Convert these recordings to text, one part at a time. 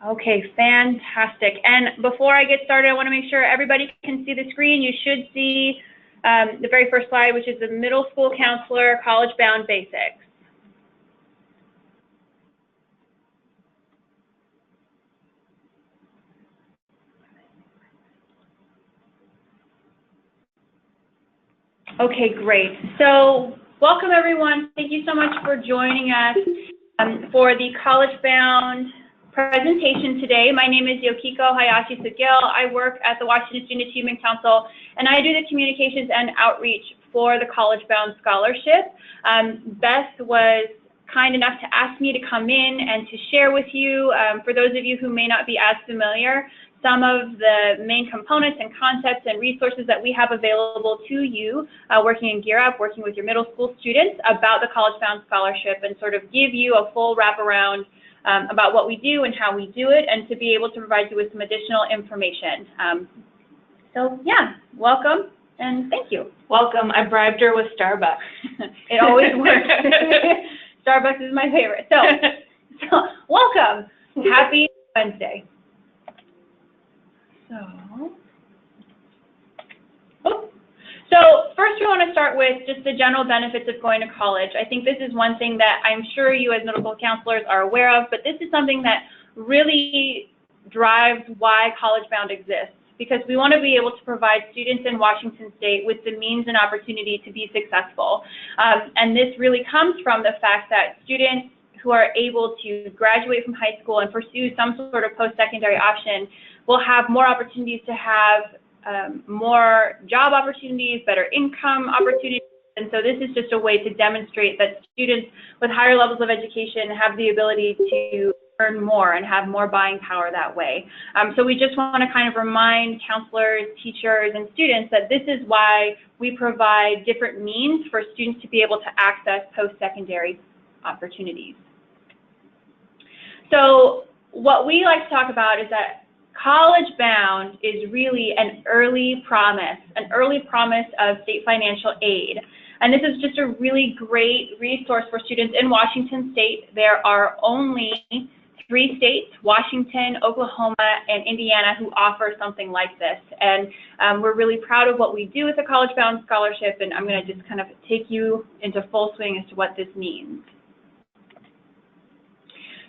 Okay, fantastic. And before I get started, I want to make sure everybody can see the screen. You should see the very first slide, which is the middle school counselor college-bound basics. Okay, great. So welcome, everyone. Thank you so much for joining us for the college-bound presentation today. My name is Yokiko Hayashi Sugil. I work at the Washington Student Achievement Council, and I do the communications and outreach for the College-Bound Scholarship. Beth was kind enough to ask me to come in and to share with you, for those of you who may not be as familiar, some of the main components and concepts and resources that we have available to you working in Gear Up, working with your middle school students about the College-Bound Scholarship, and sort of give you a full wraparound about what we do and how we do it, and to be able to provide you with some additional information. So yeah, welcome and thank you. Welcome. I bribed her with Starbucks. It always works. Starbucks is my favorite. So welcome. Happy Wednesday. So first we want to start with just the general benefits of going to college. I think this is one thing that I'm sure you as middle school counselors are aware of, but this is something that really drives why College-Bound exists, because we want to be able to provide students in Washington State with the means and opportunity to be successful. And this really comes from the fact that students who are able to graduate from high school and pursue some sort of post-secondary option will have more opportunities to have more job opportunities, better income opportunities. And so this is just a way to demonstrate that students with higher levels of education have the ability to earn more and have more buying power that way. So we just want to kind of remind counselors, teachers, and students that this is why we provide different means for students to be able to access post-secondary opportunities. So what we like to talk about is that College-Bound is really an early promise of state financial aid. And this is just a really great resource for students in Washington State. There are only 3 states, Washington, Oklahoma, and Indiana, who offer something like this. And we're really proud of what we do with the College-Bound Scholarship, and I'm going to just kind of take you into full swing as to what this means.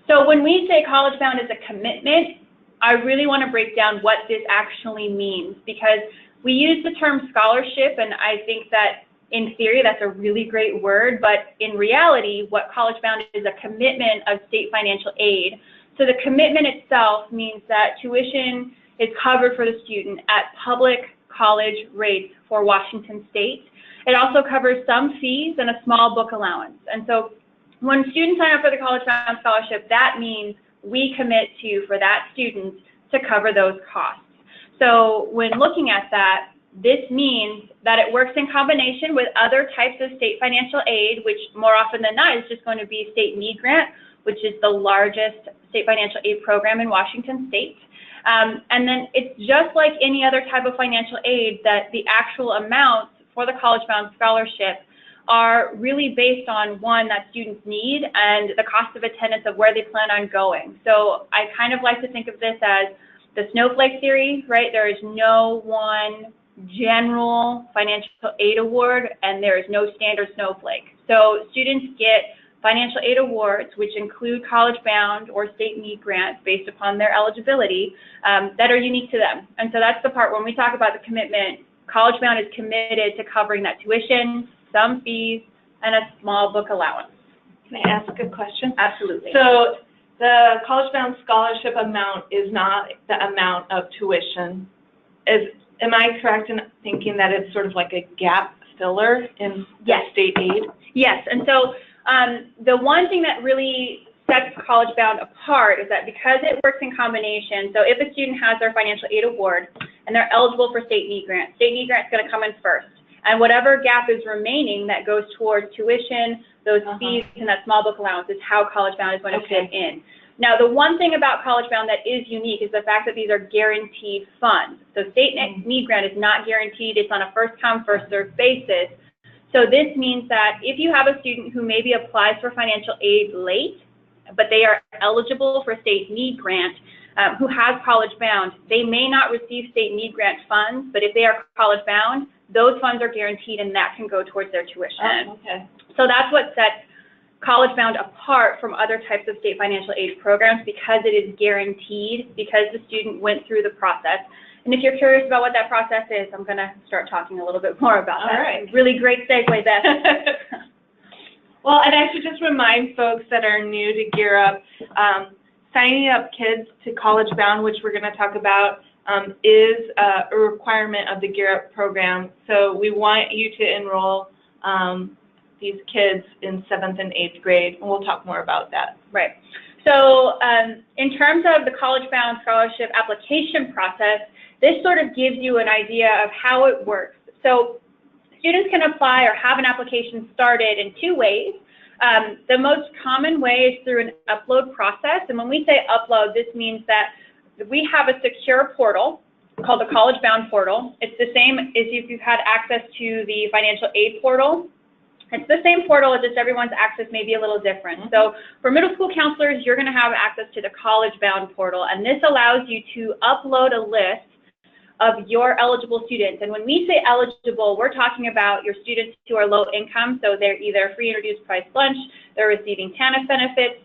So when we say College-Bound is a commitment, I really want to break down what this actually means, because we use the term scholarship, and I think that in theory that's a really great word, but in reality what College-Bound is a commitment of state financial aid. So the commitment itself means that tuition is covered for the student at public college rates for Washington State. It also covers some fees and a small book allowance. And so when students sign up for the College-Bound Scholarship, that means we commit to, for that student, to cover those costs. So when looking at that, this means that it works in combination with other types of state financial aid, which more often than not is just going to be state need grant, which is the largest state financial aid program in Washington State. And then it's just like any other type of financial aid that the actual amounts for the College-Bound Scholarship are really based on, one, that students need, and the cost of attendance of where they plan on going. So I kind of like to think of this as the snowflake theory, right? There is no one general financial aid award, and there is no standard snowflake. So students get financial aid awards, which include College-Bound or state need grants based upon their eligibility, that are unique to them. And so that's the part when we talk about the commitment. College-Bound is committed to covering that tuition, some fees, and a small book allowance. Can I ask a question? Absolutely. So the College-Bound Scholarship amount is not the amount of tuition. Am I correct in thinking that it's sort of like a gap filler in Yes. state aid? Yes, and so the one thing that really sets College-Bound apart is that because it works in combination, so if a student has their financial aid award and they're eligible for state need grant is going to come in first. And whatever gap is remaining that goes towards tuition, those fees, and that small book allowance is how College-Bound is going to fit in. Now, the one thing about College-Bound that is unique is the fact that these are guaranteed funds. So state need grant is not guaranteed. It's on a first-come, first-served basis. So this means that if you have a student who maybe applies for financial aid late, but they are eligible for state need grant, who has college bound, they may not receive state need grant funds, but if they are college bound, those funds are guaranteed and that can go towards their tuition. Oh, okay. So that's what sets college bound apart from other types of state financial aid programs, because it is guaranteed, because the student went through the process. And if you're curious about what that process is, I'm going to start talking a little bit more about that. All right. Really great segue, Beth. Well, and I should just remind folks that are new to Gear Up, signing up kids to College Bound, which we're going to talk about, is a requirement of the Gear Up program. So we want you to enroll these kids in 7th and 8th grade, and we'll talk more about that. Right. So in terms of the College Bound scholarship application process, this sort of gives you an idea of how it works. So students can apply or have an application started in two ways. The most common way is through an upload process. And when we say upload, this means that we have a secure portal called the College Bound portal. It's the same as if you've had access to the financial aid portal. It's the same portal, it's just everyone's access may be a little different. So for middle school counselors, you're going to have access to the College Bound portal, and this allows you to upload a list of your eligible students. And when we say eligible, we're talking about your students who are low income, so they're either free and reduced price lunch, they're receiving TANF benefits,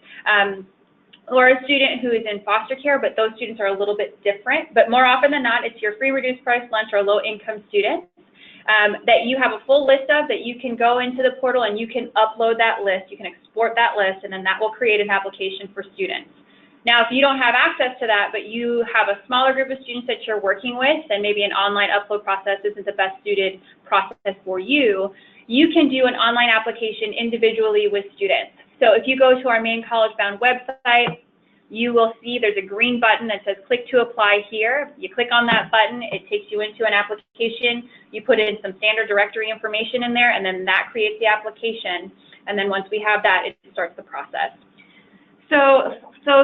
or a student who is in foster care, but those students are a little bit different. But more often than not, it's your free reduced price lunch or low income students that you have a full list of, that you can go into the portal and you can upload that list, you can export that list, and then that will create an application for students. Now, if you don't have access to that, but you have a smaller group of students that you're working with, then maybe an online upload process isn't the best suited process for you, you can do an online application individually with students. So if you go to our main College Bound website, you will see there's a green button that says click to apply here. You click on that button, it takes you into an application. You put in some standard directory information in there, and then that creates the application. And then once we have that, it starts the process. So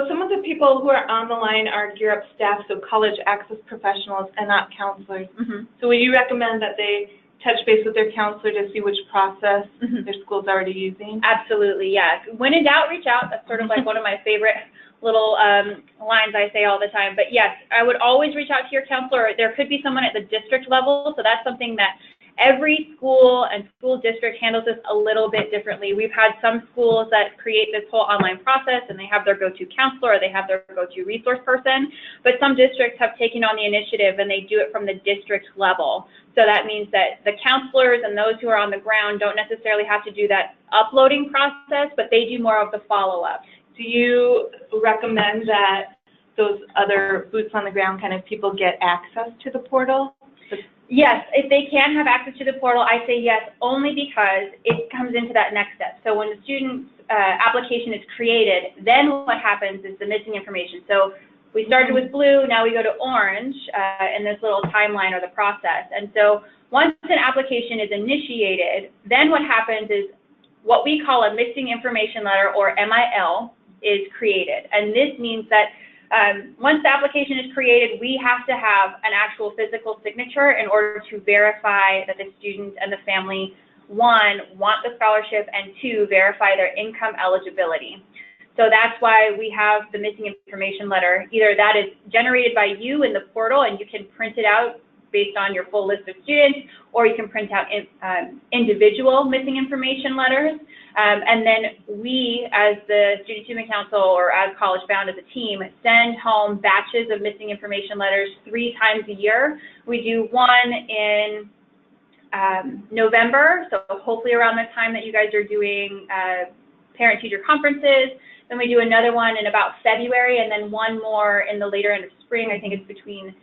some of the people who are on the line are Gear Up staff, so college access professionals and not counselors. Mm-hmm. So would you recommend that they touch base with their counselor to see which process their school's already using? Absolutely, yes. When in doubt, reach out. That's sort of like one of my favorite little lines I say all the time. But yes, I would always reach out to your counselor. There could be someone at the district level, so that's something that every school and school district handles this a little bit differently. We've had some schools that create this whole online process and they have their go-to counselor or they have their go-to resource person, but some districts have taken on the initiative and they do it from the district level. So that means that the counselors and those who are on the ground don't necessarily have to do that uploading process, but they do more of the follow-up. Do you recommend that those other boots on the ground kind of people get access to the portal? Yes, if they can have access to the portal, I say yes, only because it comes into that next step. So when the student's application is created, then what happens is the missing information. So we started with blue, now we go to orange in this little timeline or the process. And so once an application is initiated, then what happens is what we call a missing information letter, or MIL, is created. And this means that once the application is created, we have to have an actual physical signature in order to verify that the student and the family, one, want the scholarship, and two, verify their income eligibility. So that's why we have the missing information letter. Either that is generated by you in the portal and you can print it out based on your full list of students, or you can print out individual missing information letters. And then we, as the Student Achievement Council or as College Bound as a team, send home batches of missing information letters 3 times a year. We do one in November, so hopefully around the time that you guys are doing parent-teacher conferences. Then we do another one in about February, and then one more in the later end of spring. I think it's between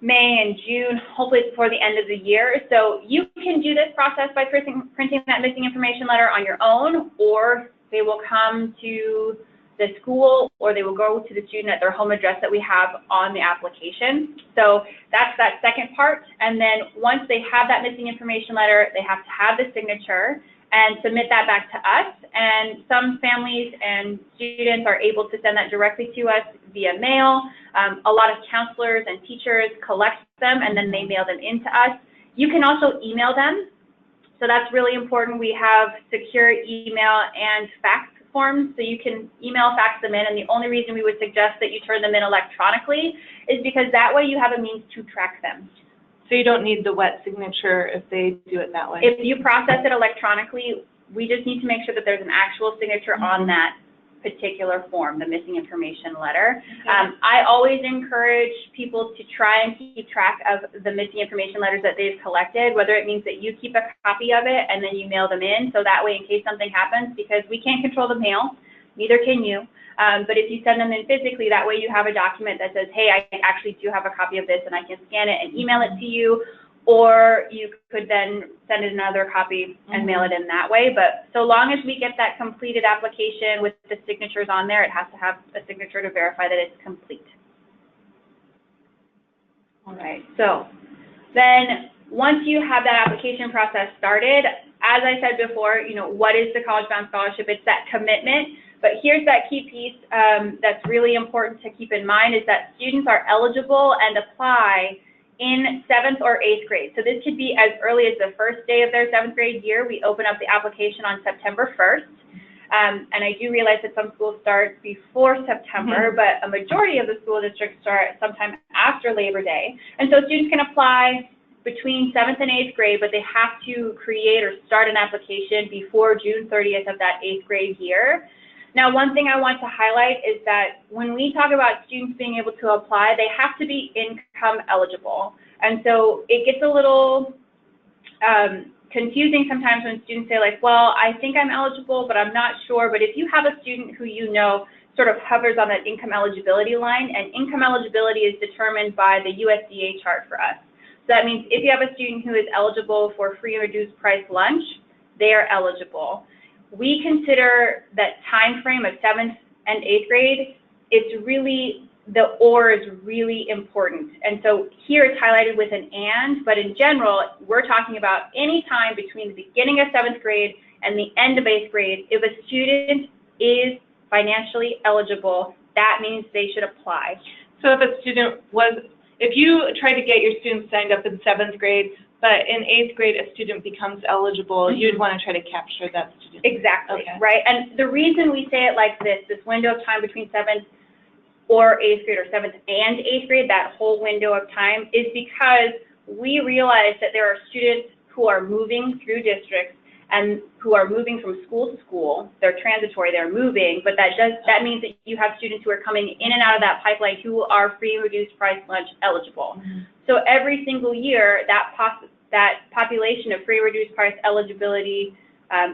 May and June, hopefully before the end of the year. So you can do this process by printing that missing information letter on your own, or they will come to the school, or they will go to the student at their home address that we have on the application. So that's that second part. And then once they have that missing information letter, they have to have the signature and submit that back to us. And some families and students are able to send that directly to us via mail. A lot of counselors and teachers collect them and then they mail them into us. You can also email them. So that's really important. We have secure email and fax forms, so you can email, fax them in, and the only reason we would suggest that you turn them in electronically is because that way you have a means to track them. So you don't need the wet signature if they do it that way? If you process it electronically, we just need to make sure that there's an actual signature on that particular form, the missing information letter. Okay. I always encourage people to try and keep track of the missing information letters that they've collected, whether it means that you keep a copy of it and then you mail them in, so that way in case something happens, because we can't control the mail, neither can you. But if you send them in physically, that way you have a document that says, hey, I actually do have a copy of this and I can scan it and email it to you, or you could then send in another copy and mail it in that way. But so long as we get that completed application with the signatures on there, it has to have a signature to verify that it's complete. All right, so then once you have that application process started, as I said before, you know, what is the College Bound Scholarship? It's that commitment. But here's that key piece that's really important to keep in mind is that students are eligible and apply in 7th or 8th grade. So this could be as early as the first day of their 7th grade year. We open up the application on September 1st. And I do realize that some schools start before September, but a majority of the school districts start sometime after Labor Day. And so students can apply between 7th and 8th grade, but they have to create or start an application before June 30th of that 8th grade year. Now, one thing I want to highlight is that when we talk about students being able to apply, they have to be income eligible. And so it gets a little confusing sometimes when students say like, well, I think I'm eligible, but I'm not sure. But if you have a student who you know sort of hovers on that income eligibility line, and income eligibility is determined by the USDA chart for us. So that means if you have a student who is eligible for free and reduced price lunch, they are eligible. We consider that time frame of 7th and 8th grade, it's really, the or is really important. And so here it's highlighted with an and, but in general, we're talking about any time between the beginning of 7th grade and the end of 8th grade. If a student is financially eligible, that means they should apply. So if a student if you try to get your students signed up in 7th grade, but in 8th grade a student becomes eligible, you'd want to try to capture that student. Exactly, okay. Right? And the reason we say it like this window of time between 7th or 8th grade, or 7th and 8th grade, that whole window of time, is because we realize that there are students who are moving through districts and who are moving from school to school. They're transitory, they're moving, but that means that you have students who are coming in and out of that pipeline who are free and reduced price lunch eligible. So every single year, that population of free and reduced price eligibility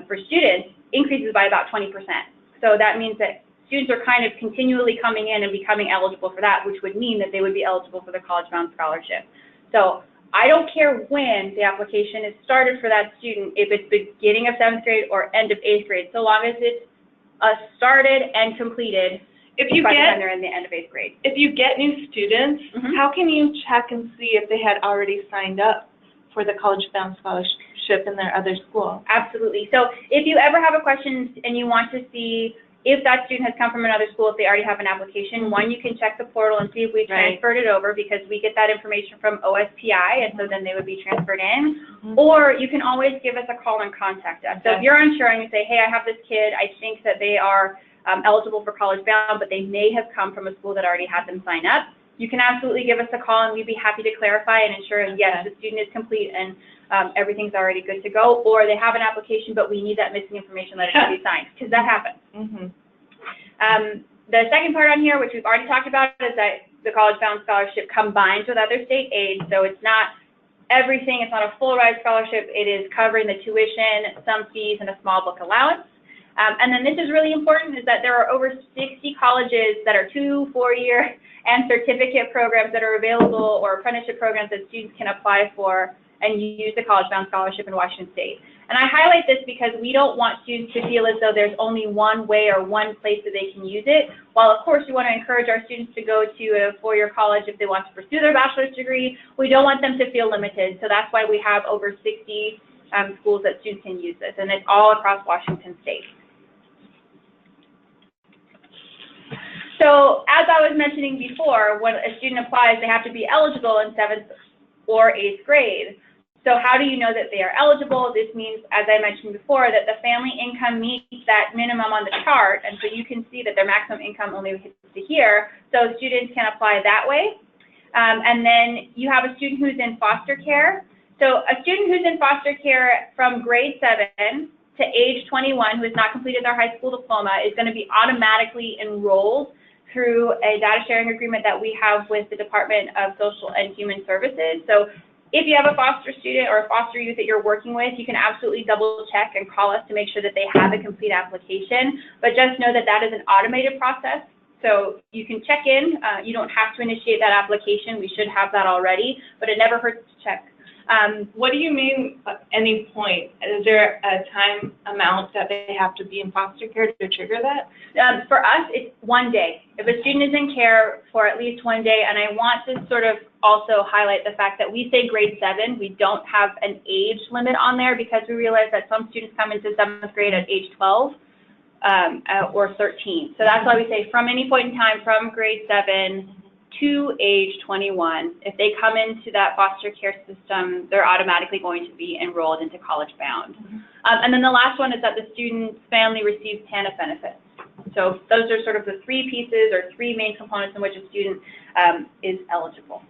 for students increases by about 20%. So that means that students are kind of continually coming in and becoming eligible for that, which would mean that they would be eligible for the College Bound Scholarship. So I don't care when the application is started for that student, if it's beginning of 7th grade or end of 8th grade, so long as it's started and completed by the time they're in the end of 8th grade. If you get new students, how can you check and see if they had already signed up for the College Bound Scholarship in their other school? Absolutely. So if you ever have a question and you want to see if that student has come from another school, if they already have an application, one, you can check the portal and see if we transferred it over, because we get that information from OSPI, and so then they would be transferred in. Or you can always give us a call and contact us. So if you're unsure and you say, hey, I have this kid, I think that they are eligible for College Bound, but they may have come from a school that already had them sign up, you can absolutely give us a call, and we'd be happy to clarify and ensure, yes, the student is complete and everything's already good to go, or they have an application, but we need that missing information letter to be signed, because that happens. The second part on here, which we've already talked about, is that the College Bound Scholarship combines with other state aid, so it's not everything, it's not a full ride scholarship, it is covering the tuition, some fees, and a small book allowance. And then this is really important, is that there are over 60 colleges that are 2-, 4-year, and certificate programs that are available, or apprenticeship programs that students can apply for and use the College Bound Scholarship in Washington State. And I highlight this because we don't want students to feel as though there's only one way or one place that they can use it. While of course we want to encourage our students to go to a 4-year college if they want to pursue their bachelor's degree, we don't want them to feel limited. So that's why we have over 60 schools that students can use this, and it's all across Washington State. So as I was mentioning before, when a student applies, they have to be eligible in 7th or 8th grade. So how do you know that they are eligible? This means, as I mentioned before, that the family income meets that minimum on the chart, and so you can see that their maximum income only hits to here, so students can apply that way. And then you have a student who's in foster care. So a student who's in foster care from grade 7 to age 21 who has not completed their high school diploma is going to be automatically enrolled through a data sharing agreement that we have with the Department of Social and Human Services. So if you have a foster student or a foster youth that you're working with, you can absolutely double check and call us to make sure that they have a complete application. But just know that that is an automated process. So you can check in. You don't have to initiate that application. We should have that already, but it never hurts to check. What do you mean at any point? Is there a time amount that they have to be in foster care to trigger that? For us, it's 1 day. If a student is in care for at least 1 day, and I want to sort of also highlight the fact that we say grade 7, we don't have an age limit on there because we realize that some students come into 7th grade at age 12 or 13. So that's why we say from any point in time from grade 7 to age 21, if they come into that foster care system, they're automatically going to be enrolled into College Bound. And then the last one is that the student's family receives TANF benefits. So those are sort of the 3 pieces or 3 main components in which a student is eligible.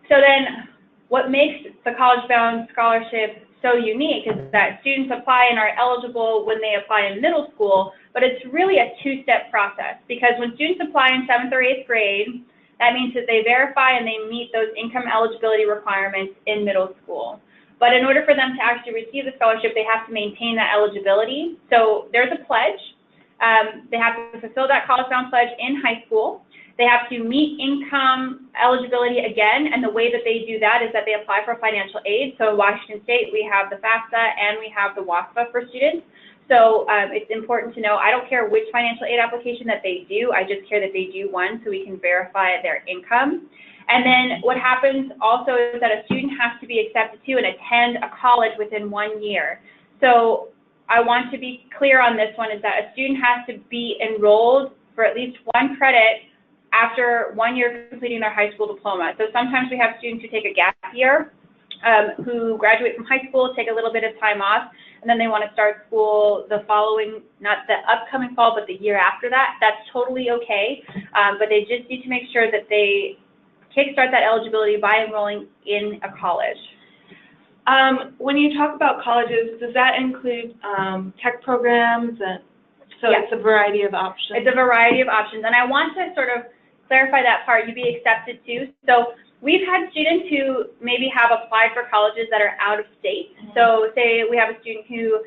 So then what makes the College Bound scholarship so unique is that students apply and are eligible when they apply in middle school, but it's really a 2-step process because when students apply in 7th or 8th grade, that means that they verify and they meet those income eligibility requirements in middle school. But in order for them to actually receive the scholarship, they have to maintain that eligibility. So there's a pledge. They have to fulfill that College Bound pledge in high school. They have to meet income eligibility again, and the way that they do that is that they apply for financial aid. So in Washington State, we have the FAFSA and we have the WASFA for students. So it's important to know, I don't care which financial aid application that they do, I just care that they do one so we can verify their income. And then what happens also is that a student has to be accepted to and attend a college within 1 year. So I want to be clear on this one is that a student has to be enrolled for at least 1 credit after 1 year completing their high school diploma. So sometimes we have students who take a gap year, who graduate from high school, take a little bit of time off, and then they want to start school the following, not the upcoming fall, but the year after that. That's totally okay, but they just need to make sure that they kickstart that eligibility by enrolling in a college. When you talk about colleges, does that include tech programs? And so yes. It's a variety of options? It's a variety of options, and I want to sort of clarify that part, you be accepted to. So we've had students who maybe have applied for colleges that are out of state. So say we have a student who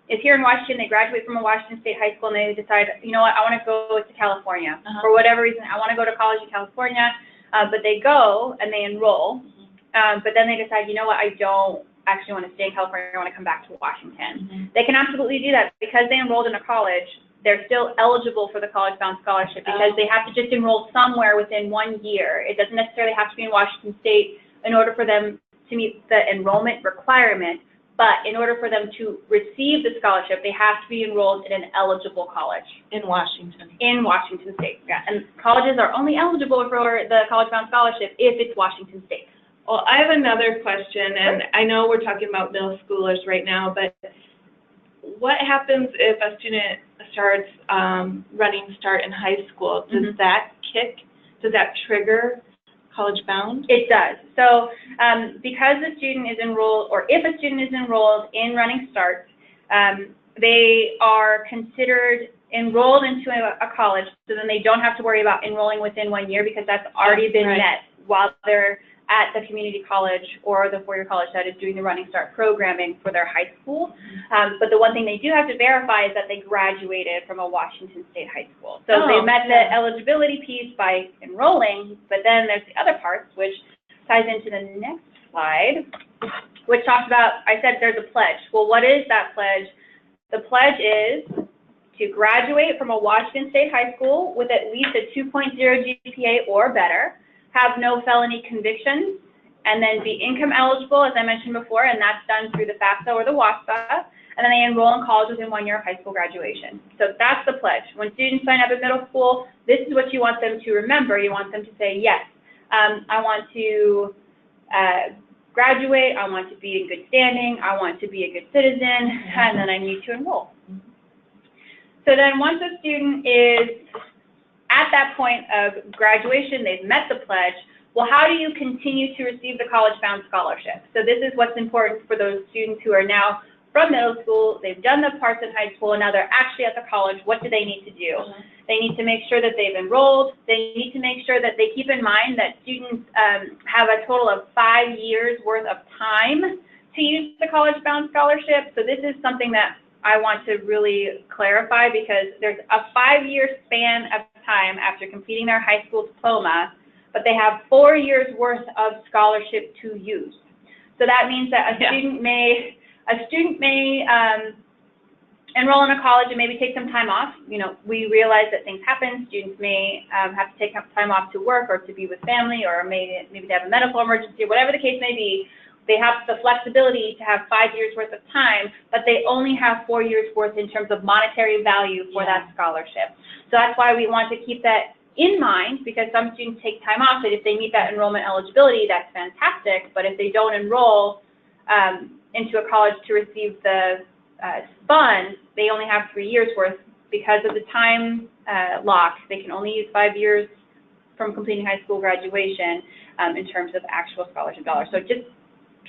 is here in Washington, they graduate from a Washington State high school and they decide, you know what, I want to go to California. For whatever reason, I want to go to college in California, but they go and they enroll, but then they decide, you know what, I don't actually want to stay in California, I want to come back to Washington. They can absolutely do that because they enrolled in a college. They're still eligible for the College Bound scholarship because they have to just enroll somewhere within 1 year. It doesn't necessarily have to be in Washington State in order for them to meet the enrollment requirement, but in order for them to receive the scholarship, they have to be enrolled in an eligible college. In Washington? In Washington State, yeah. And colleges are only eligible for the College Bound scholarship if it's Washington State. Well, I have another question, and I know we're talking about middle schoolers right now, but what happens if a student starts running start in high school? Does that trigger College Bound? It does. So because the student is enrolled, or if a student is enrolled in Running Start, they are considered enrolled into a college, so then they don't have to worry about enrolling within 1 year because that's already been met while they're at the community college or the four-year college that is doing the Running Start programming for their high school. But the one thing they do have to verify is that they graduated from a Washington State high school. So they met the eligibility piece by enrolling, but then there's the other parts, which ties into the next slide, which talks about, I said there's a pledge. Well, what is that pledge? The pledge is to graduate from a Washington State high school with at least a 2.0 GPA or better, have no felony convictions, and then be income eligible, as I mentioned before, and that's done through the FAFSA or the WASFA, and then they enroll in college within 1 year of high school graduation. So that's the pledge. When students sign up at middle school, this is what you want them to remember. You want them to say, yes, I want to graduate, I want to be in good standing, I want to be a good citizen, and then I need to enroll. So then once a student is at that point of graduation, they've met the pledge, well, how do you continue to receive the college-bound scholarship? So this is what's important for those students who are now from middle school, they've done the parts in high school, and now they're actually at the college. What do they need to do? They need to make sure that they've enrolled. They need to make sure that they keep in mind that students have a total of 5 years worth of time to use the college-bound scholarship. So this is something that I want to really clarify, because there's a 5-year span of time after completing their high school diploma, but they have 4 years worth of scholarship to use. So that means that a student may enroll in a college and maybe take some time off. You know, we realize that things happen. Students may have to take time off to work or to be with family, or maybe they have a medical emergency, whatever the case may be. They have the flexibility to have 5 years worth of time, but they only have 4 years worth in terms of monetary value for that scholarship. So that's why we want to keep that in mind, because some students take time off, and if they meet that enrollment eligibility, that's fantastic. But if they don't enroll into a college to receive the funds, they only have 3 years worth because of the time lock. They can only use 5 years from completing high school graduation in terms of actual scholarship dollars. So just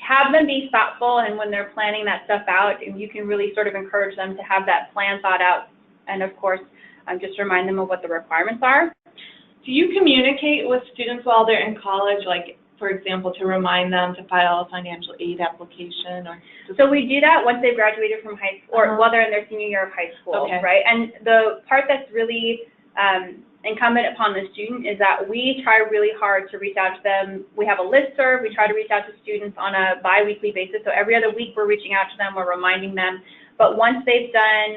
have them be thoughtful, and when they're planning that stuff out, you can really sort of encourage them to have that plan thought out, and of course, just remind them of what the requirements are. Do you communicate with students while they're in college, like, for example, to remind them to file a financial aid application? Or so we do that once they've graduated from high school, or while they're in their senior year of high school, right? And the part that's really incumbent upon the student is that we try really hard to reach out to them. We have a listserv. We try to reach out to students on a bi-weekly basis. So every other week we're reaching out to them, we're reminding them. But once they've done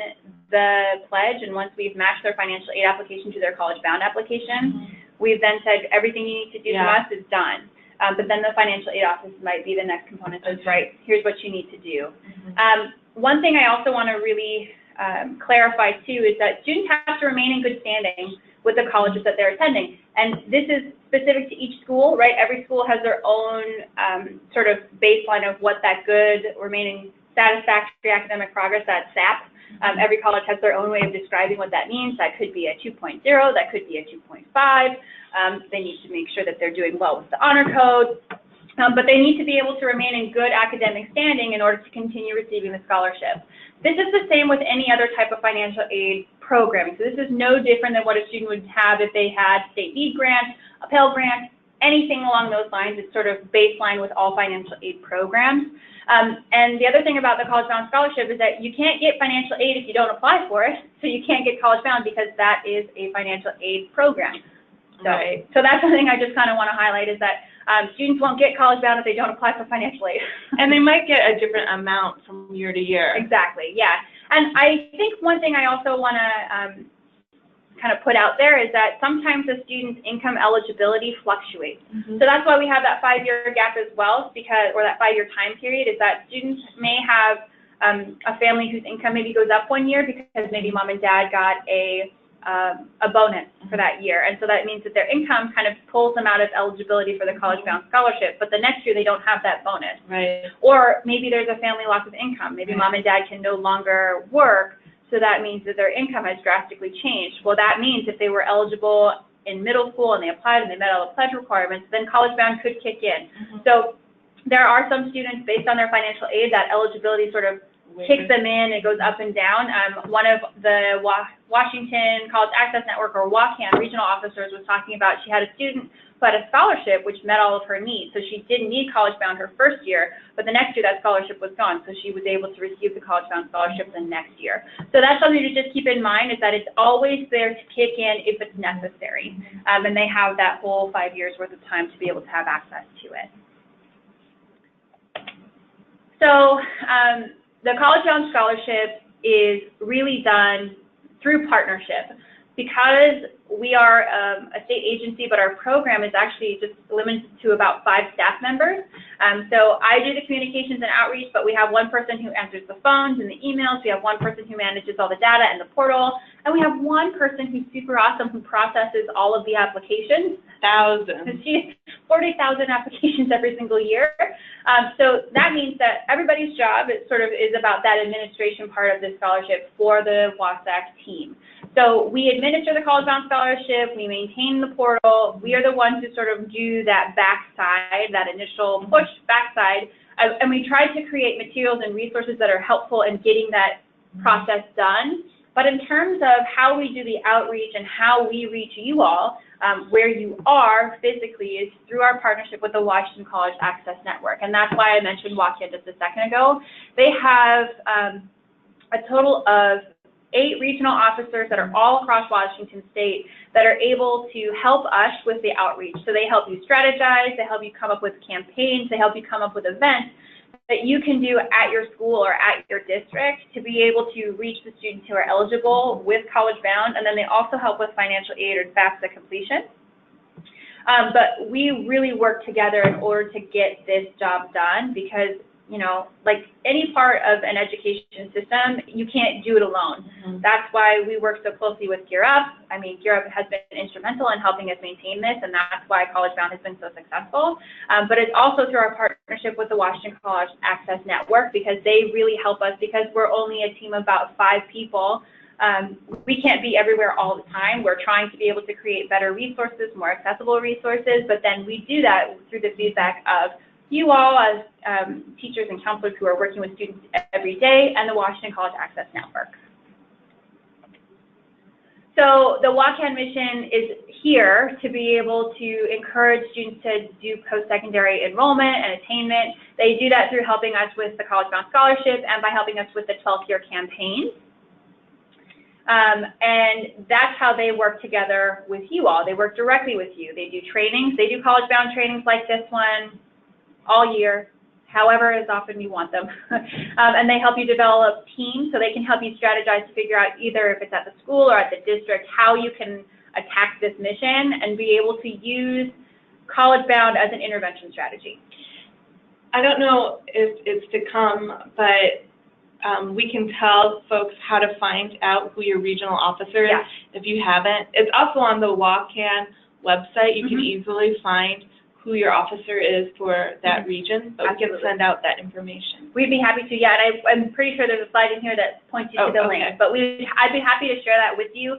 the pledge and once we've matched their financial aid application to their college-bound application, we've then said everything you need to do from us is done. But then the financial aid office might be the next component that says, right, here's what you need to do. One thing I also want to really clarify too is that students have to remain in good standing with the colleges that they're attending. And this is specific to each school, right? Every school has their own sort of baseline of what that good remaining satisfactory academic progress, that SAP. Every college has their own way of describing what that means. That could be a 2.0, that could be a 2.5. They need to make sure that they're doing well with the honor code. But they need to be able to remain in good academic standing in order to continue receiving the scholarship. This is the same with any other type of financial aid programming. So this is no different than what a student would have if they had state lead grant, a Pell Grant, anything along those lines. It's sort of baseline with all financial aid programs. And the other thing about the college-bound scholarship is that you can't get financial aid if you don't apply for it. So you can't get college-bound because that is a financial aid program. So that's something I just kind of want to highlight, is that students won't get college-bound if they don't apply for financial aid. And they might get a different amount from year to year. Exactly, yeah. And I think one thing I also want to kind of put out there is that sometimes a student's income eligibility fluctuates. So that's why we have that 5-year gap as well, because, or that 5-year time period, is that students may have a family whose income maybe goes up 1 year because maybe mom and dad got a bonus for that year. And so that means that their income kind of pulls them out of eligibility for the college-bound scholarship, but the next year they don't have that bonus. Or maybe there's a family loss of income. Maybe mom and dad can no longer work, so that means that their income has drastically changed. Well, that means if they were eligible in middle school and they applied and they met all the pledge requirements, then college-bound could kick in. So there are some students, based on their financial aid, that eligibility sort of kicks them in. It goes up and down. One of the Washington College Access Network, or WACAN, regional officers was talking about, she had a student who had a scholarship which met all of her needs. So she didn't need college-bound her first year, but the next year that scholarship was gone. So she was able to receive the college-bound scholarship the next year. So that's something to just keep in mind, is that it's always there to kick in if it's necessary. And they have that whole 5 years worth of time to be able to have access to it. So the college-bound scholarship is really done through partnership. because we are a state agency, but our program is actually just limited to about 5 staff members. So I do the communications and outreach, but we have one person who answers the phones and the emails. We have one person who manages all the data and the portal. And we have one person who's super awesome who processes all of the applications. Thousands. She's 40,000 applications every single year. So that means that everybody's job is about that administration part of the scholarship for the WASAC team. So we administer the College Bound Scholarship, we maintain the portal, we are the ones who sort of do that backside, that initial push backside, and we try to create materials and resources that are helpful in getting that process done. But in terms of how we do the outreach and how we reach you all, where you are physically is through our partnership with the Washington College Access Network. And that's why I mentioned WACN just a second ago. They have a total of 8 regional officers that are all across Washington State that are able to help us with the outreach. So they help you strategize, they help you come up with campaigns, they help you come up with events that you can do at your school or at your district to be able to reach the students who are eligible with College Bound, and then they also help with financial aid or FAFSA completion. But we really work together in order to get this job done because, you know, like any part of an education system, you can't do it alone. Mm-hmm. That's why we work so closely with Gear Up. I mean, Gear Up has been instrumental in helping us maintain this, and that's why College Bound has been so successful. But it's also through our partnership with the Washington College Access Network because they really help us because we're only a team of about 5 people. We can't be everywhere all the time. We're trying to be able to create better resources, more accessible resources, but then we do that through the feedback of you all as teachers and counselors who are working with students every day, and the Washington College Access Network. So the WACN mission is here to be able to encourage students to do post-secondary enrollment and attainment. They do that through helping us with the College Bound Scholarship and by helping us with the 12th year campaign. And that's how they work together with you all. They work directly with you. They do trainings. They do College Bound trainings like this one all year, however as often you want them. And they help you develop teams so they can help you strategize to figure out either if it's at the school or at the district how you can attack this mission and be able to use College Bound as an intervention strategy. I don't know if it's to come, but we can tell folks how to find out who your regional officer is if you haven't. It's also on the WACN website. You can easily find who your officer is for that region, but we can send out that information. We'd be happy to, yeah, and I'm pretty sure there's a slide in here that points you to the link, but I'd be happy to share that with you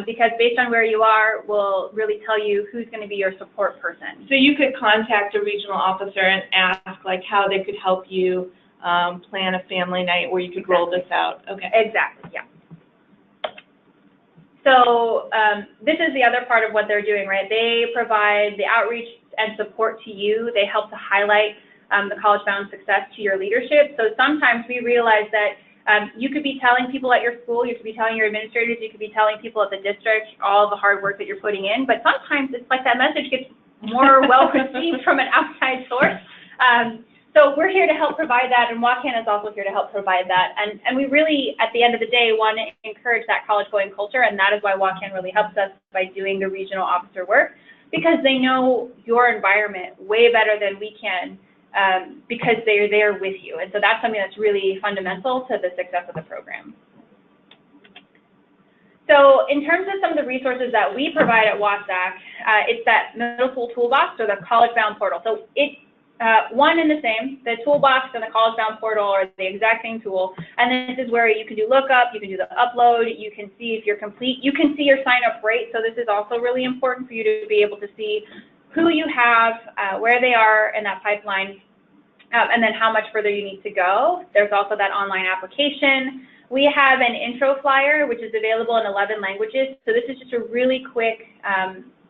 because based on where you are, we'll really tell you who's going to be your support person. So you could contact a regional officer and ask like how they could help you plan a family night where you could roll this out. Okay. Exactly, yeah. So this is the other part of what they're doing, right? They provide the outreach and support to you. They help to highlight the College Bound success to your leadership. So sometimes we realize that you could be telling people at your school, you could be telling your administrators, you could be telling people at the district all the hard work that you're putting in, but sometimes it's like that message gets more well received from an outside source. So we're here to help provide that, and WACN is also here to help provide that. And we really, at the end of the day, want to encourage that college-going culture, and that is why WACN really helps us by doing the regional officer work, because they know your environment way better than we can because they're there with you. And so that's something that's really fundamental to the success of the program. So in terms of some of the resources that we provide at WASAC, it's that middle school toolbox or the College Bound portal. So it's one and the same. The toolbox and the College Bound portal are the exact same tool. And this is where you can do lookup, you can do the upload, you can see if you're complete, you can see your sign up rate. So this is also really important for you to be able to see who you have, where they are in that pipeline, and then how much further you need to go. There's also that online application. We have an intro flyer, which is available in 11 languages. So this is just a really quick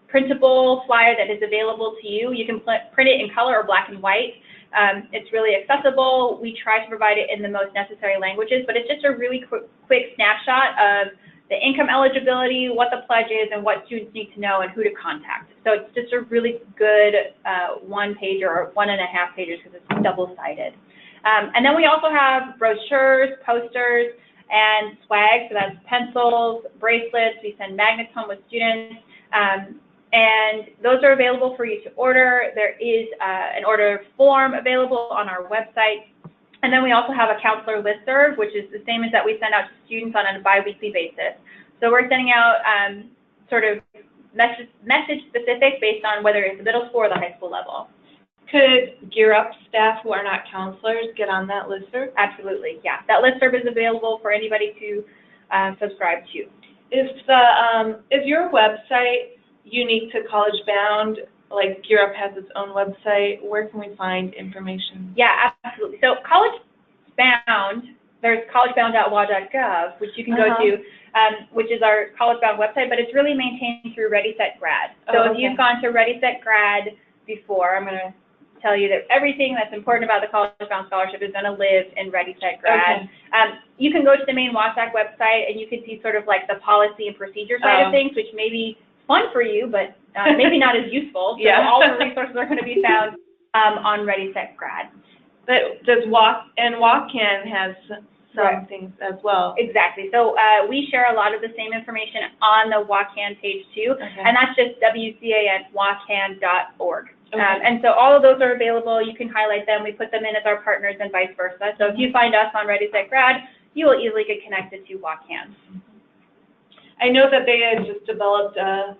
printable flyer that is available to you. You can print it in color or black and white. It's really accessible. We try to provide it in the most necessary languages, but it's just a really quick snapshot of the income eligibility, what the pledge is, and what students need to know and who to contact. So it's just a really good one-page or 1.5 pages because it's double-sided. And then we also have brochures, posters, and swag, so that's pencils, bracelets. We send magnets home with students, and those are available for you to order. There is an order form available on our website. And then we also have a counselor listserv, which is the same as that we send out to students on a bi-weekly basis. So we're sending out sort of message specific based on whether it's the middle school or the high school level. Could Gear Up staff who are not counselors get on that listserv? Absolutely, yeah. That listserv is available for anybody to subscribe to. Is your website unique to College Bound? Like Gear Up has its own website. Where can we find information? Yeah, absolutely. So College Bound, there's collegebound.wa.gov, which you can go to, which is our College Bound website, but it's really maintained through Ready, Set, Grad. So if you've gone to Ready, Set, Grad before, I'm going to tell you that everything that's important about the College Bound Scholarship is going to live in Ready, Set, Grad. You can go to the main WASAC website, and you can see sort of like the policy and procedure side of things, which may be fun for you, but maybe not as useful. So all the resources are going to be found on Ready, Set, Grad. But does WACAN has some things as well? Exactly. So we share a lot of the same information on the WACAN page too, and that's just WCAN.wacan.org. And so all of those are available. You can highlight them. We put them in as our partners and vice versa. So if you find us on Ready, Set, Grad, you will easily get connected to WACAN. I know that they had just developed a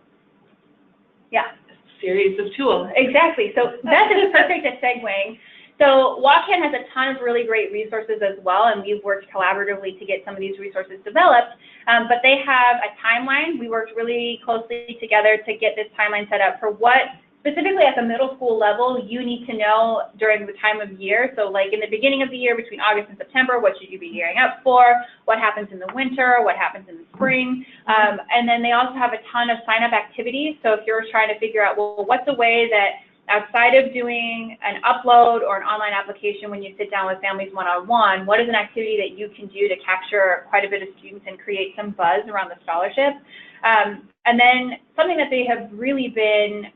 series of tools. Exactly. So that is perfect at segueing. So WACAN has a ton of really great resources as well, and we've worked collaboratively to get some of these resources developed. But they have a timeline. We worked really closely together to get this timeline set up for what, specifically at the middle school level, you need to know during the time of year. So like in the beginning of the year, between August and September, what should you be gearing up for? What happens in the winter? What happens in the spring? And then they also have a ton of sign-up activities. So if you're trying to figure out, well, what's a way that outside of doing an upload or an online application when you sit down with families one-on-one, what is an activity that you can do to capture quite a bit of students and create some buzz around the scholarship? And then something that they have really been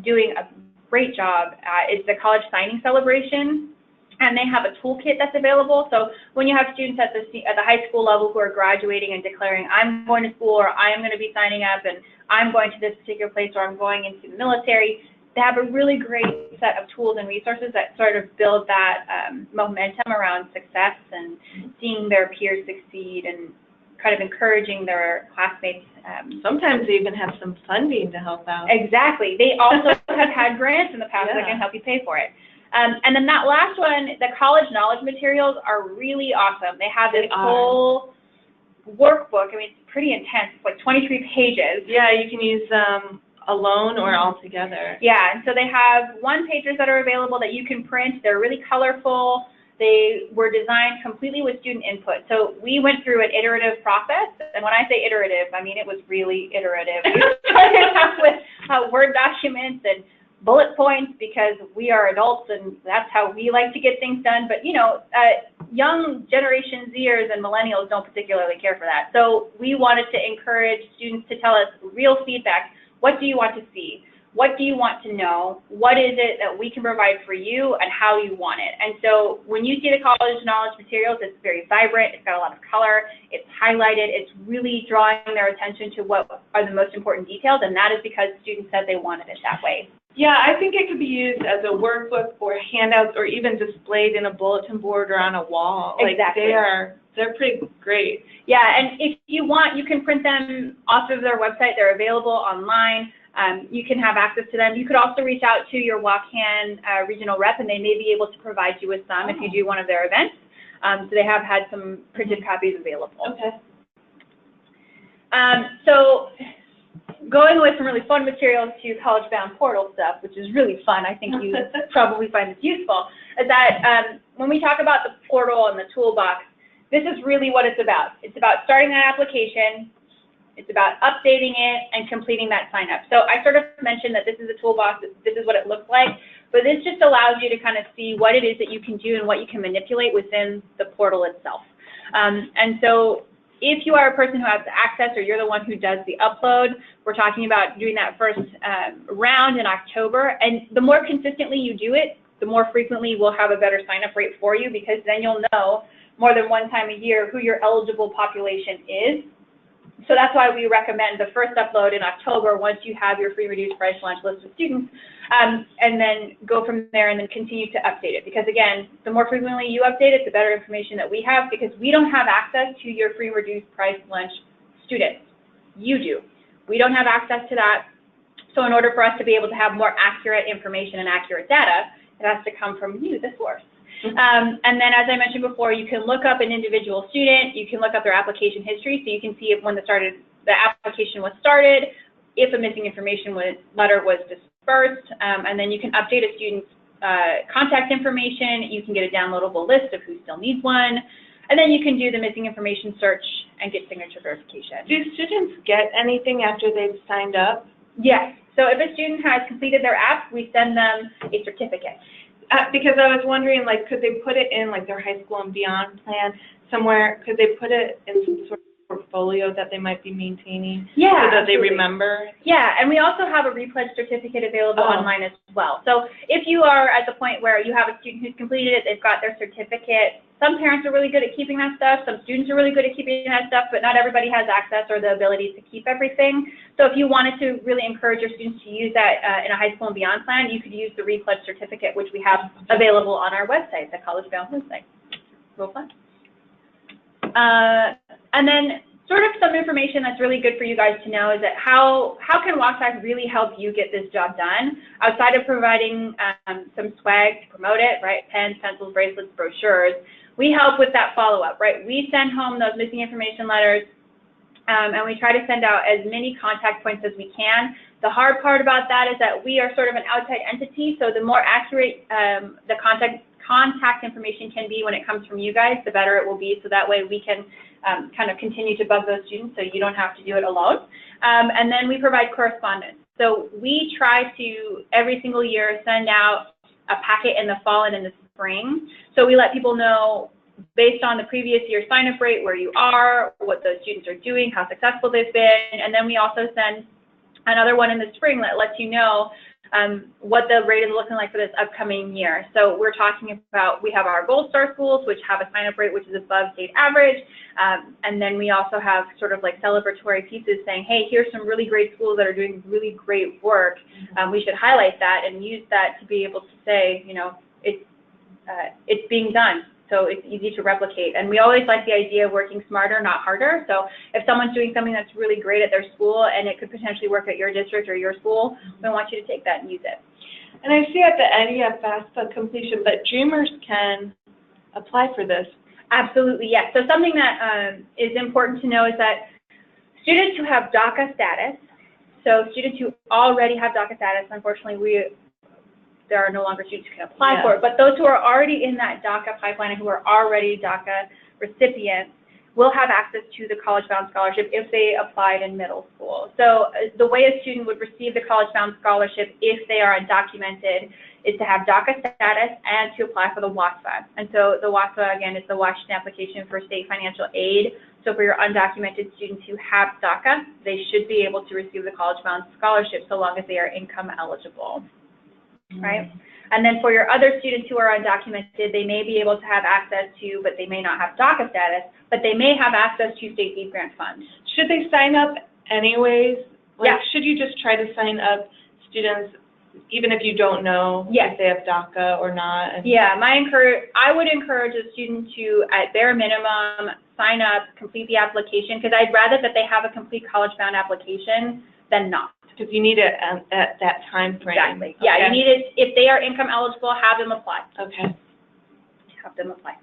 doing a great job at is the college signing celebration, and they have a toolkit that's available. So when you have students at the high school level who are graduating and declaring, I'm going to school, or I'm going to be signing up, and I'm going to this particular place, or I'm going into the military, they have a really great set of tools and resources that sort of build that momentum around success and seeing their peers succeed and kind of encouraging their classmates. Sometimes they even have some funding to help out. Exactly. They also have had grants in the past that can help you pay for it. And then that last one, the college knowledge materials are really awesome. They have this whole workbook. I mean, it's pretty intense. It's like 23 pages. Yeah, you can use alone or all together. Yeah, and so they have one-pagers that are available that you can print. They're really colorful. They were designed completely with student input. So we went through an iterative process, and when I say iterative, I mean it was really iterative. We started off with Word documents and bullet points because we are adults and that's how we like to get things done. But, you know, young Generation Zers and millennials don't particularly care for that. So we wanted to encourage students to tell us real feedback. What do you want to see? What do you want to know? What is it that we can provide for you and how you want it? And so when you see the college knowledge materials, it's very vibrant, it's got a lot of color, it's highlighted, it's really drawing their attention to what are the most important details, and that is because students said they wanted it that way. Yeah, I think it could be used as a workbook or handouts or even displayed in a bulletin board or on a wall. Exactly. Like they're pretty great. Yeah, and if you want, you can print them off of their website. They're available online. You can have access to them. You could also reach out to your WACAN regional rep, and they may be able to provide you with some if you do one of their events. So they have had some printed copies available. Okay. So going away from really fun materials to College Bound portal stuff, which is really fun, I think you probably find this useful, is that when we talk about the portal and the toolbox, this is really what it's about. It's about starting that application. It's about updating it and completing that sign up. So I sort of mentioned that this is a toolbox, this is what it looks like, but this just allows you to kind of see what it is that you can do and what you can manipulate within the portal itself. And so if you are a person who has access or you're the one who does the upload, we're talking about doing that first round in October. And the more consistently you do it, the more frequently we'll have a better sign up rate for you, because then you'll know more than one time a year who your eligible population is. So that's why we recommend the first upload in October once you have your free reduced price lunch list of students, and then go from there and then continue to update it. Because again, the more frequently you update it, the better information that we have, because we don't have access to your free reduced price lunch students. You do. We don't have access to that. So in order for us to be able to have more accurate information and accurate data, it has to come from you, the source. And then, as I mentioned before, you can look up an individual student. You can look up their application history, so you can see if when the application was started, if a missing information letter was dispersed, and then you can update a student's contact information. You can get a downloadable list of who still needs one, and then you can do the missing information search and get signature verification. Do students get anything after they've signed up? Yes. So if a student has completed their app, we send them a certificate. Because I was wondering, like, could they put it in, like, their high school and beyond plan somewhere? Could they put it in some sort of portfolio that they might be maintaining? Yeah, so that they absolutely. remember? Yeah, and we also have a repledge certificate available online as well. So if you are at the point where you have a student who's completed it, they've got their certificate. Some parents are really good at keeping that stuff. Some students are really good at keeping that stuff, but not everybody has access or the ability to keep everything. So if you wanted to really encourage your students to use that in a high school and beyond plan, you could use the repledge certificate, which we have available on our website, the College Bound website. Real fun. And then sort of some information that's really good for you guys to know is that how can WASAC really help you get this job done outside of providing some swag to promote it, right? Pens, pencils, bracelets, brochures. We help with that follow-up, right? We send home those missing information letters, and we try to send out as many contact points as we can. The hard part about that is that we are sort of an outside entity, so the more accurate the contact information can be when it comes from you guys, the better it will be, so that way we can kind of continue to bug those students so you don't have to do it alone. And then we provide correspondence. So we try to, every single year, send out a packet in the fall and in the spring. So we let people know, based on the previous year's sign-up rate, where you are, what those students are doing, how successful they've been, and then we also send another one in the spring that lets you know what the rate is looking like for this upcoming year. So we're talking about, we have our Gold Star schools, which have a sign-up rate which is above state average, and then we also have sort of like celebratory pieces saying, hey, here's some really great schools that are doing really great work. We should highlight that and use that to be able to say, you know, it's being done. So it's easy to replicate. And we always like the idea of working smarter, not harder. So if someone's doing something that's really great at their school and it could potentially work at your district or your school, we want you to take that and use it. And I see at the end you have FAFSA completion, but Dreamers can apply for this. Absolutely, yes. So something that is important to know is that students who have DACA status, so students who already have DACA status, unfortunately, there are no longer students who can apply for it, but those who are already in that DACA pipeline and who are already DACA recipients will have access to the College Bound Scholarship if they applied in middle school. So the way a student would receive the College Bound Scholarship if they are undocumented is to have DACA status and to apply for the WASFA. And so the WASFA, again, is the Washington Application for State Financial Aid. So for your undocumented students who have DACA, they should be able to receive the College Bound Scholarship so long as they are income eligible. Right? And then for your other students who are undocumented, they may be able to have access to, but they may not have DACA status, but they may have access to state deed grant funds. Should they sign up anyways? Like, should you just try to sign up students even if you don't know if they have DACA or not? And I would encourage a student to, at bare minimum, sign up, complete the application, because I'd rather that they have a complete College Bound application than not. Because you need it at that time frame. Exactly. Yeah, you need it. If they are income eligible, have them apply. Okay. Have them apply.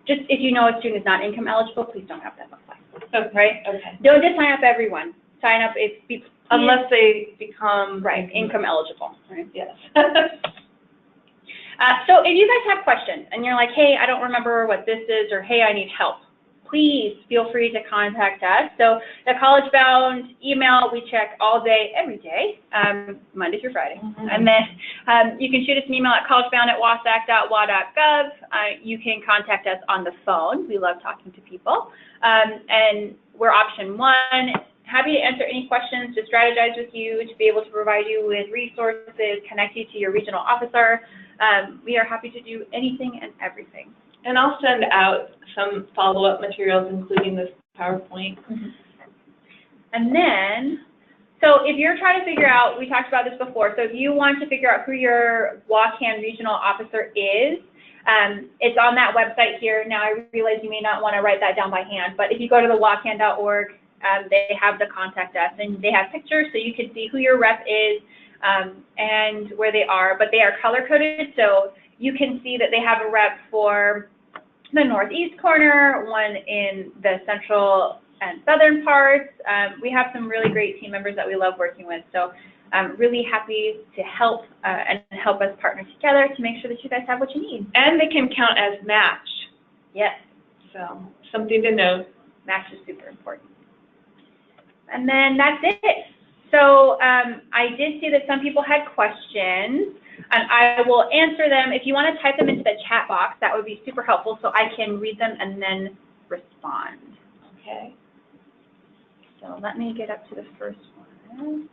Just if you know a student is not income eligible, please don't have them apply. Okay. Right? Okay. Don't just sign up everyone. Sign up unless they become income eligible. Right? Yes. So if you guys have questions and you're like, hey, I don't remember what this is, or hey, I need help, please feel free to contact us. So the College Bound email, we check all day, every day, Monday through Friday. And then you can shoot us an email at collegebound@wasac.wa.gov. You can contact us on the phone. We love talking to people. And we're option 1. Happy to answer any questions, to strategize with you, to be able to provide you with resources, connect you to your regional officer. We are happy to do anything and everything. And I'll send out some follow-up materials, including this PowerPoint. And then, so if you're trying to figure out, we talked about this before, so if you want to figure out who your Waukegan regional officer is, it's on that website here. Now, I realize you may not want to write that down by hand, but if you go to the waukegan.org, they have the contact us, and they have pictures, so you can see who your rep is and where they are, but they are color-coded, so you can see that they have a rep for the northeast corner, one in the central and southern parts. We have some really great team members that we love working with, so I'm really happy to help and help us partner together to make sure that you guys have what you need. And they can count as match. Yes. So, something to note. Match is super important. And then that's it. So I did see that some people had questions, and I will answer them. If you want to type them into the chat box, that would be super helpful so I can read them and then respond. Okay. So let me get up to the first one.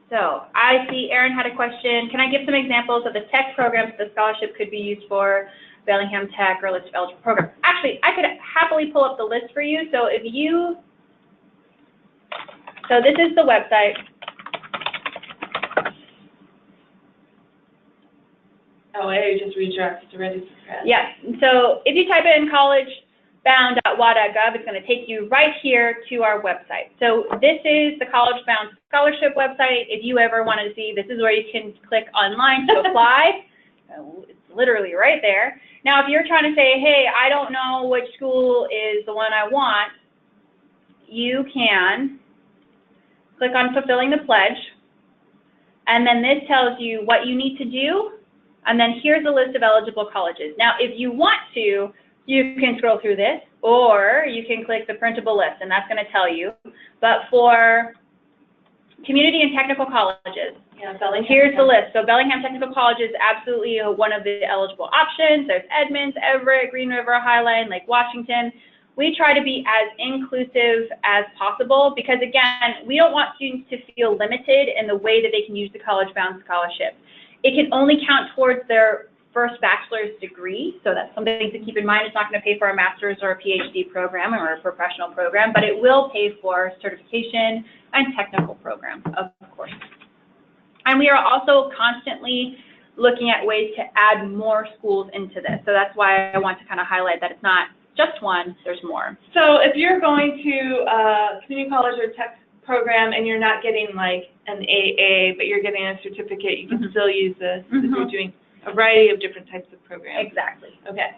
So I see Erin had a question. Can I give some examples of the tech programs the scholarship could be used for, Bellingham Tech or list of eligible programs? Actually, I could happily pull up the list for you. So if you, so this is the website. Oh, it just redirects to Ready for Press. Yeah, so if you type in collegebound.wa.gov, it's going to take you right here to our website. So this is the College Bound Scholarship website. If you ever wanted to see, this is where you can click online to apply. It's literally right there. Now, if you're trying to say, hey, I don't know which school is the one I want, you can click on fulfilling the pledge, and then this tells you what you need to do, and then here's a list of eligible colleges. Now, if you want to, you can scroll through this, or you can click the printable list, and that's going to tell you. But for community and technical colleges, here's the list. So Bellingham Technical College is absolutely one of the eligible options. There's Edmonds, Everett, Green River, Highline, Lake Washington. We try to be as inclusive as possible because, again, we don't want students to feel limited in the way that they can use the College Bound Scholarship. It can only count towards their first bachelor's degree, so that's something to keep in mind. It's not going to pay for a master's or a PhD program or a professional program, but it will pay for certification and technical program, of course. And we are also constantly looking at ways to add more schools into this. So that's why I want to kind of highlight that it's not just one, there's more. So if you're going to a community college or tech program and you're not getting like an AA, but you're getting a certificate, you can still use this if you're doing a variety of different types of programs. Exactly. Okay.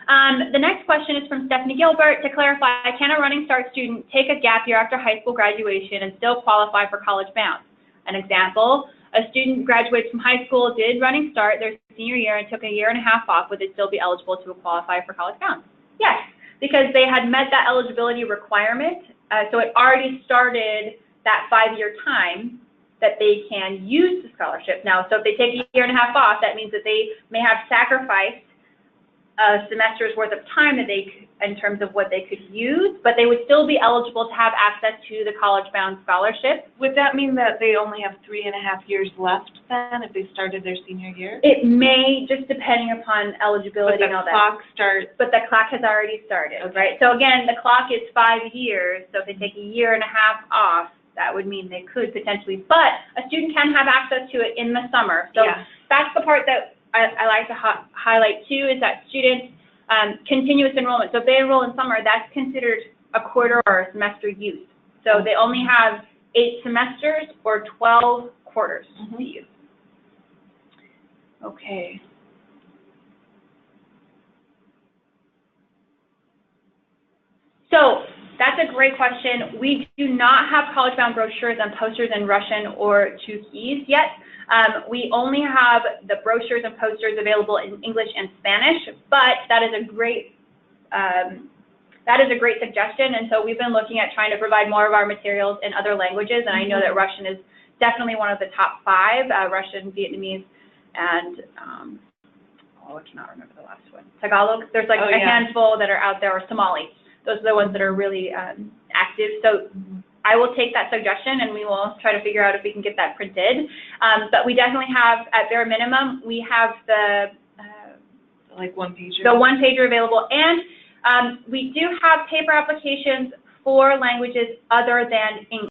The next question is from Stephanie Gilbert. To clarify, can a Running Start student take a gap year after high school graduation and still qualify for College Bound? An example, a student graduates from high school, did Running Start their senior year and took a year and a half off. Would they still be eligible to qualify for College Bound? Yes, because they had met that eligibility requirement. So it already started that 5-year time that they can use the scholarship. Now, so if they take a year and a half off, that means that they may have sacrificed a semester's worth of time that they, in terms of what they could use, but they would still be eligible to have access to the College Bound Scholarship. Would that mean that they only have 3.5 years left then if they started their senior year? It may, just depending upon eligibility and all that. But the clock starts. But the clock has already started, Okay. right? So again, the clock is 5 years, so if they take a year and a half off, that would mean they could potentially, but a student can have access to it in the summer. So that's the part that I like to highlight too, is that students, continuous enrollment. So if they enroll in summer, that's considered a quarter or a semester use. So they only have 8 semesters or 12 quarters to use. Okay. So that's a great question. We do not have College Bound brochures and posters in Russian or Tukey yet. We only have the brochures and posters available in English and Spanish, but that is a great suggestion. And so we've been looking at trying to provide more of our materials in other languages. And I know that Russian is definitely one of the top 5, Russian, Vietnamese, and I cannot remember the last one. Tagalog. There's like a handful that are out there, or Somali. Those are the ones that are really active. So I will take that suggestion and we will try to figure out if we can get that printed. But we definitely have, at bare minimum, we have the like one-pager. The one-pager available, and we do have paper applications for languages other than English.